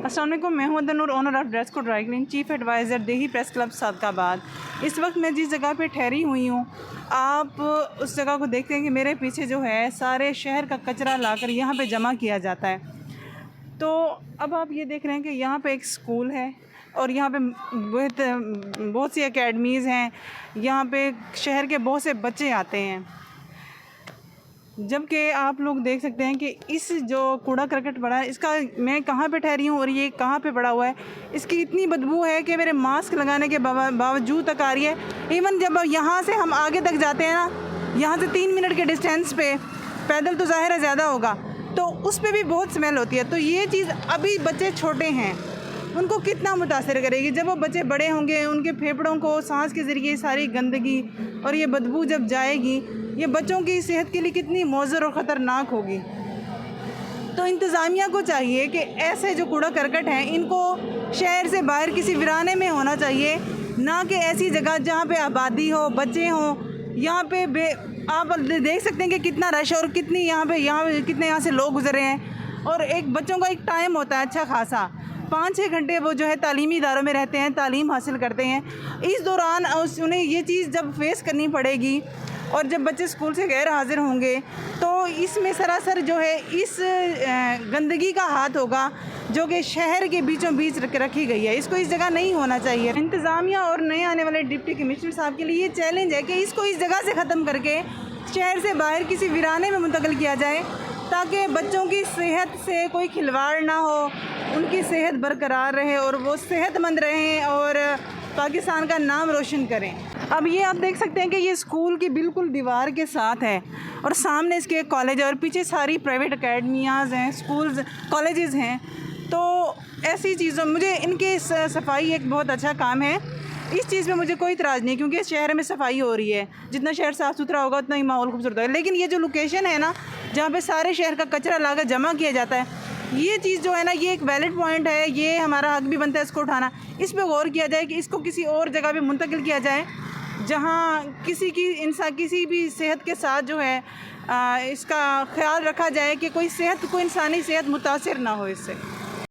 السلام علیکم، میں ہوں Noor, owner of dress code dry clean, chief adviser دیہی پریس کلب صادق آباد۔ اس وقت میں جس جگہ پہ ٹھہری ہوئی ہوں، آپ اس جگہ کو دیکھتے ہیں کہ میرے پیچھے جو ہے سارے شہر کا کچرا لا کر یہاں پہ جمع کیا جاتا ہے۔ تو اب آپ یہ دیکھ رہے ہیں کہ یہاں پہ ایک اسکول ہے اور یہاں پہ بہت سی اکیڈمیز ہیں، یہاں پہ شہر کے بہت سے بچے آتے ہیں، جبکہ آپ لوگ دیکھ سکتے ہیں کہ اس جو کوڑا کرکٹ پڑا ہے، اس کا میں کہاں پہ ٹھہری ہوں اور یہ کہاں پہ پڑا ہوا ہے، اس کی اتنی بدبو ہے کہ میرے ماسک لگانے کے باوجود تک آ رہی ہے۔ ایون جب یہاں سے ہم آگے تک جاتے ہیں نا، یہاں سے 3 منٹ کے ڈسٹینس پہ، پیدل تو ظاہر ہے زیادہ ہوگا، تو اس پہ بھی بہت سمیل ہوتی ہے۔ تو یہ چیز ابھی بچے چھوٹے ہیں، ان کو کتنا متاثر کرے گی؟ جب وہ بچے بڑے ہوں گے، ان کے پھیپھڑوں کو سانس کے ذریعے ساری گندگی اور یہ بدبو جب جائے گی، یہ بچوں کی صحت کے لیے کتنی مضر اور خطرناک ہوگی۔ تو انتظامیہ کو چاہیے کہ ایسے جو کوڑا کرکٹ ہیں، ان کو شہر سے باہر کسی ویرانے میں ہونا چاہیے، نہ کہ ایسی جگہ جہاں پہ آبادی ہو، بچے ہوں۔ یہاں پہ آپ دیکھ سکتے ہیں کہ کتنا رش اور کتنے یہاں سے لوگ گزر رہے ہیں، اور ایک بچوں کا ایک ٹائم ہوتا ہے اچھا خاصا، 5-6 گھنٹے وہ جو ہے تعلیمی اداروں میں رہتے ہیں، تعلیم حاصل کرتے ہیں۔ اس دوران انہیں یہ چیز جب فیس کرنی پڑے گی، اور جب بچے اسکول سے غیر حاضر ہوں گے، تو اس میں سراسر جو ہے اس گندگی کا ہاتھ ہوگا جو کہ شہر کے بیچوں بیچ رکھی گئی ہے۔ اس کو اس جگہ نہیں ہونا چاہیے۔ انتظامیہ اور نئے آنے والے ڈپٹی کمشنر صاحب کے لیے یہ چیلنج ہے کہ اس کو اس جگہ سے ختم کر کے شہر سے باہر کسی ویرانے میں منتقل کیا جائے، تاکہ بچوں کی صحت سے کوئی کھلواڑ نہ ہو، ان کی صحت برقرار رہے اور وہ صحت مند رہیں اور پاکستان کا نام روشن کریں۔ اب یہ آپ دیکھ سکتے ہیں کہ یہ اسکول کی بالکل دیوار کے ساتھ ہے، اور سامنے اس کے کالج ہے، اور پیچھے ساری پرائیویٹ اکیڈمیاز ہیں، اسکولز، کالجز ہیں۔ تو ایسی چیزوں مجھے ان کے صفائی ایک بہت اچھا کام ہے، اس چیز پہ مجھے کوئی اعتراض نہیں، کیونکہ اس شہر میں صفائی ہو رہی ہے، جتنا شہر صاف ستھرا ہوگا اتنا ہی ماحول خوبصورت ہوگا۔ لیکن یہ جو لوکیشن ہے نا، جہاں پہ سارے شہر کا کچرا لا کر جمع کیا جاتا ہے، یہ چیز جو ہے نا، یہ ایک ویلڈ پوائنٹ ہے، یہ ہمارا حق بھی بنتا ہے اس کو اٹھانا۔ اس پہ غور کیا جائے کہ اس کو کسی اور جگہ پہ منتقل کیا جائے، جہاں کسی بھی صحت کے ساتھ جو ہے اس کا خیال رکھا جائے کہ کوئی انسانی صحت متاثر نہ ہو اس سے۔